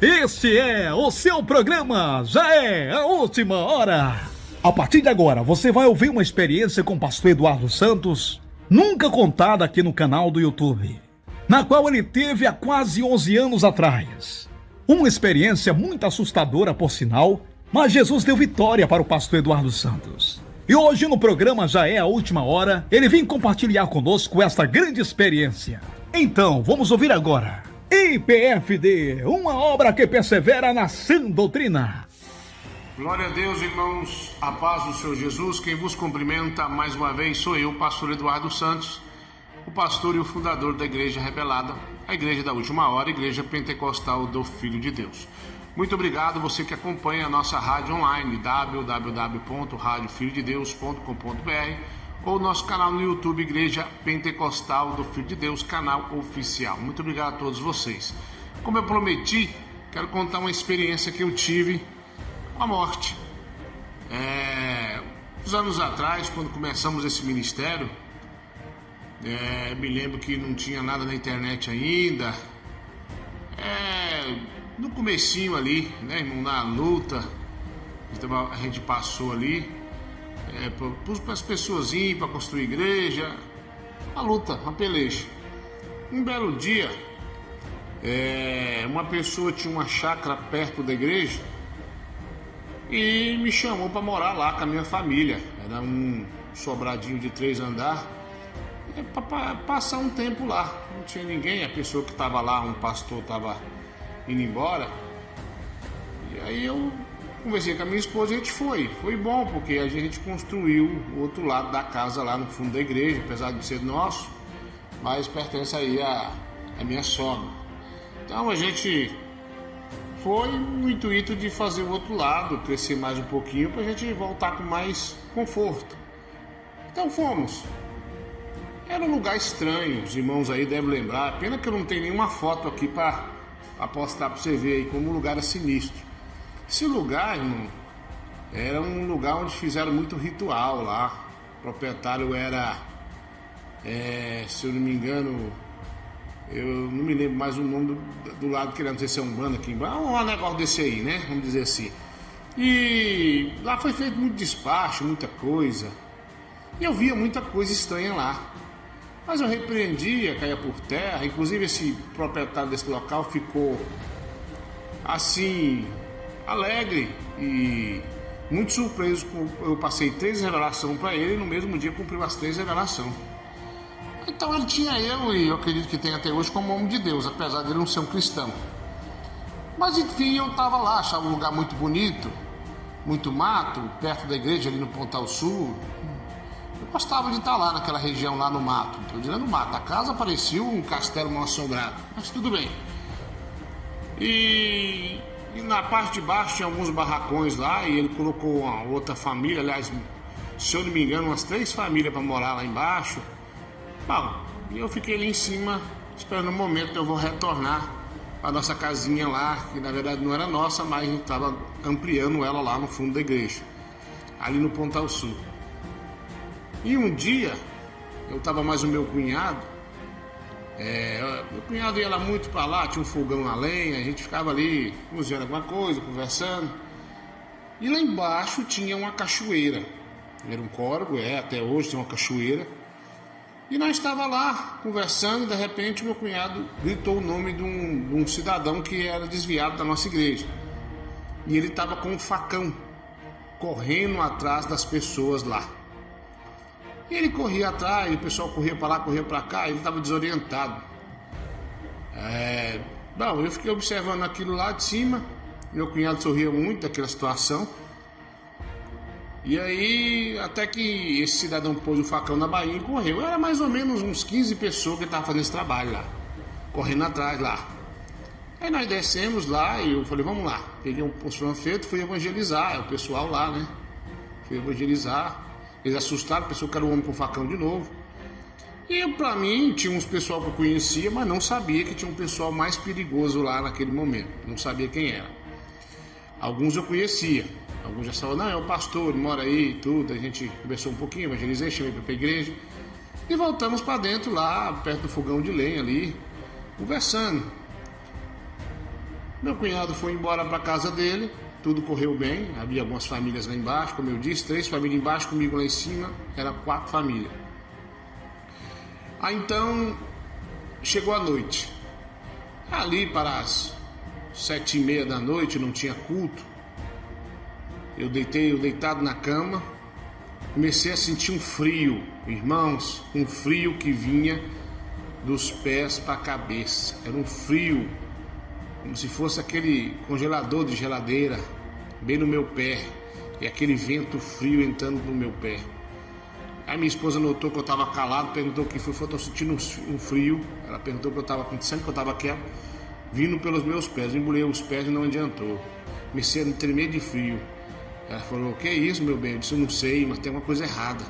Este é o seu programa, já é a última hora. A partir de agora, você vai ouvir uma experiência com o pastor Eduardo Santos, nunca contada aqui no canal do YouTube, na qual ele teve há quase 11 anos atrás. Uma experiência muito assustadora, por sinal, mas Jesus deu vitória para o pastor Eduardo Santos. E hoje no programa Já é a Última Hora, ele vem compartilhar conosco esta grande experiência. Então, vamos ouvir agora. IPFD, uma obra que persevera na sã doutrina. Glória a Deus, irmãos, a paz do Senhor Jesus. Quem vos cumprimenta mais uma vez sou eu, pastor Eduardo Santos, o pastor e o fundador da Igreja Revelada, a Igreja da Última Hora, Igreja Pentecostal do Filho de Deus. Muito obrigado você que acompanha a nossa rádio online, www.radiofilhodedeus.com.br, ou nosso canal no YouTube, Igreja Pentecostal do Filho de Deus, canal oficial. Muito obrigado a todos vocês. Como eu prometi, quero contar uma experiência que eu tive com a morte. Uns anos atrás, quando começamos esse ministério, me lembro que não tinha nada na internet ainda. No comecinho ali, né, irmão, na luta, a gente passou ali, para as pessoas irem para construir igreja, a luta, a peleja. Um belo dia, uma pessoa tinha uma chácara perto da igreja e me chamou para morar lá com a minha família. Era um sobradinho de 3 andares, para passar um tempo lá. Não tinha ninguém, a pessoa que estava lá, um pastor, estava indo embora. E aí eu conversei com a minha esposa e a gente foi bom, porque a gente construiu o outro lado da casa lá no fundo da igreja, apesar de ser nosso, mas pertence aí a minha sogra. Então a gente foi no intuito de fazer o outro lado, crescer mais um pouquinho, para a gente voltar com mais conforto. Então fomos. Era um lugar estranho, os irmãos aí devem lembrar, pena que eu não tenho nenhuma foto aqui para postar para você ver aí como o lugar era sinistro. Esse lugar, irmão, era um lugar onde fizeram muito ritual lá. O proprietário era, se eu não me engano, eu não me lembro mais o nome do lado que era, não sei se é Umbanda aqui embaixo, um negócio desse aí, né? Vamos dizer assim. E lá foi feito muito despacho, muita coisa. E eu via muita coisa estranha lá. Mas eu repreendia, caía por terra. Inclusive esse proprietário desse local ficou assim, alegre e muito surpreso. Eu passei 3 revelações para ele e no mesmo dia cumpriu as 3 revelações. Então ele tinha eu, e eu acredito que tem até hoje, como homem de Deus, apesar de ele não ser um cristão. Mas enfim, eu estava lá, achava um lugar muito bonito, muito mato, perto da igreja ali no Pontal Sul. Eu gostava de estar lá naquela região, lá no mato. Estou dizendo no mato, a casa parecia um castelo mal assombrado, mas tudo bem. E na parte de baixo tinha alguns barracões lá, e ele colocou uma outra família, aliás, se eu não me engano, umas 3 famílias para morar lá embaixo. Bom, e eu fiquei ali em cima, esperando o momento que eu vou retornar a nossa casinha lá, que na verdade não era nossa, mas a gente estava ampliando ela lá no fundo da igreja, ali no Pontal Sul. E um dia, eu estava mais o meu cunhado, meu cunhado ia lá muito para lá, tinha um fogão a lenha, a gente ficava ali cozinhando alguma coisa, conversando. E lá embaixo tinha uma cachoeira, era um córrego, até hoje tem uma cachoeira. E nós estávamos lá conversando, e de repente meu cunhado gritou o nome de um cidadão que era desviado da nossa igreja. E ele estava com um facão, correndo atrás das pessoas lá. E ele corria atrás, e o pessoal corria para lá, corria para cá, ele estava desorientado. Bom, eu fiquei observando aquilo lá de cima, meu cunhado sorria muito daquela situação. E aí, até que esse cidadão pôs o facão na bainha e correu. Era mais ou menos uns 15 pessoas que estavam fazendo esse trabalho lá, correndo atrás lá. Aí nós descemos lá e eu falei, vamos lá. Peguei um panfleto, fui evangelizar, o pessoal lá, né? Fui evangelizar. Eles assustaram, pensou que era o homem com facão de novo. E pra mim, tinha uns pessoal que eu conhecia, mas não sabia que tinha um pessoal mais perigoso lá naquele momento. Não sabia quem era. Alguns eu conhecia. Alguns já falaram, não, é o pastor, ele mora aí e tudo. A gente conversou um pouquinho, evangelizei, chamei para a igreja. E voltamos para dentro lá, perto do fogão de lenha ali, conversando. Meu cunhado foi embora para casa dele, tudo correu bem, havia algumas famílias lá embaixo, como eu disse, 3 famílias embaixo, comigo lá em cima, era 4 famílias. Aí então, chegou a noite, ali para as 7h30 da noite, não tinha culto, eu deitado na cama, comecei a sentir um frio, irmãos, um frio que vinha dos pés para a cabeça, era um frio, como se fosse aquele congelador de geladeira, bem no meu pé, e aquele vento frio entrando no meu pé. Aí minha esposa notou que eu estava calado, perguntou o que foi, falou, estou sentindo um frio. Ela perguntou o que eu estava acontecendo, que eu estava quieto, vindo pelos meus pés, eu embolei os pés e não adiantou. Comecei a tremer de frio. Ela falou, o que é isso, meu bem? Eu disse, eu não sei, mas tem uma coisa errada.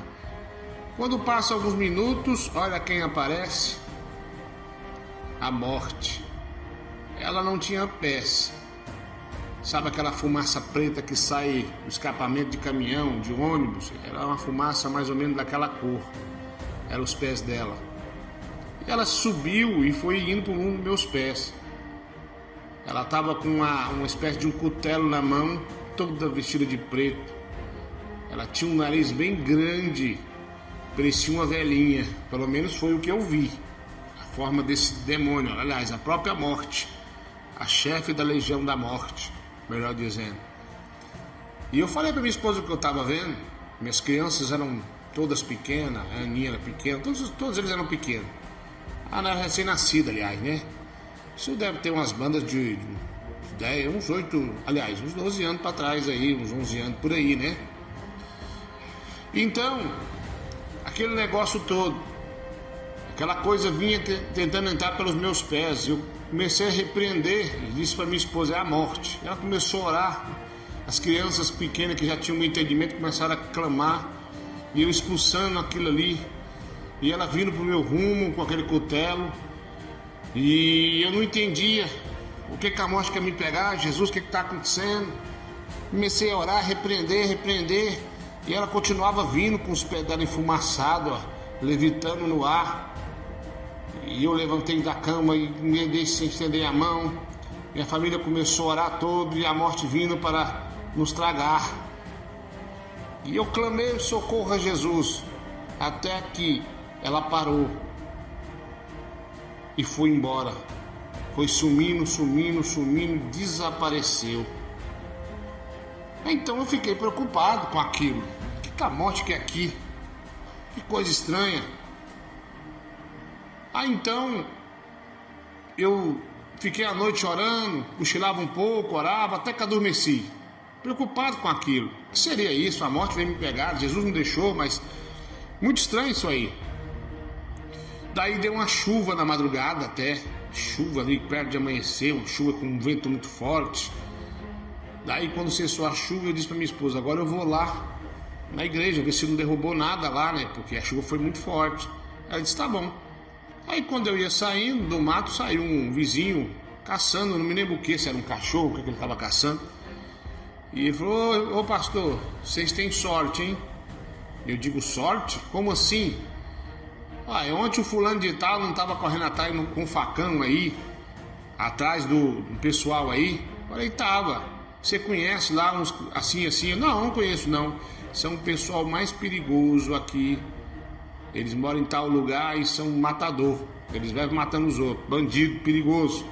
Quando passa alguns minutos, olha quem aparece, a morte. Ela não tinha pés. Sabe aquela fumaça preta que sai do escapamento de caminhão, de ônibus? Era uma fumaça mais ou menos daquela cor. Eram os pés dela. E ela subiu e foi indo por um dos meus pés. Ela estava com uma espécie de um cutelo na mão, toda vestida de preto. Ela tinha um nariz bem grande, parecia uma velhinha. Pelo menos foi o que eu vi. A forma desse demônio, aliás, a própria morte. A chefe da legião da morte, melhor dizendo. E eu falei para minha esposa o que eu estava vendo. Minhas crianças eram todas pequenas, a Aninha era pequena, todos eles eram pequenos. A Ana era recém-nascida, aliás, né? Isso deve ter umas bandas de 10, uns 8, aliás, uns 12 anos para trás aí, uns 11 anos por aí, né? Então, aquele negócio todo, aquela coisa vinha tentando entrar pelos meus pés. Eu comecei a repreender e disse para minha esposa, é a morte. Ela começou a orar. As crianças pequenas que já tinham um entendimento começaram a clamar. E eu expulsando aquilo ali. E ela vindo pro meu rumo com aquele cutelo. E eu não entendia o que a morte quer me pegar. Jesus, o que está acontecendo? Comecei a orar, repreender. E ela continuava vindo com os pés dela enfumaçados, levitando no ar. E eu levantei da cama e me deixei estender a mão. Minha família começou a orar todo e a morte vindo para nos tragar. E eu clamei socorro a Jesus, até que ela parou e foi embora. Foi sumindo, desapareceu. Então eu fiquei preocupado com aquilo. O que a morte quer aqui? Que coisa estranha. Aí então, eu fiquei a noite orando, cochilava um pouco, orava, até que adormeci. Preocupado com aquilo. O que seria isso? A morte veio me pegar, Jesus não deixou, mas muito estranho isso aí. Daí deu uma chuva na madrugada até, chuva ali perto de amanhecer, uma chuva com um vento muito forte. Daí quando cessou a chuva, eu disse para minha esposa, agora eu vou lá na igreja, ver se não derrubou nada lá, né? Porque a chuva foi muito forte. Ela disse, tá bom. Aí quando eu ia saindo do mato, saiu um vizinho caçando, não me lembro o que, se era um cachorro, o que ele estava caçando. E ele falou, ô pastor, vocês têm sorte, hein? Eu digo, sorte? Como assim? Ontem o fulano de tal não estava correndo atrás com um facão aí, atrás do pessoal aí? Falei, tava. Você conhece lá uns assim? Não conheço não. São o pessoal mais perigoso aqui. Eles moram em tal lugar e são matador. Eles vivem matando os outros. Bandido, perigoso.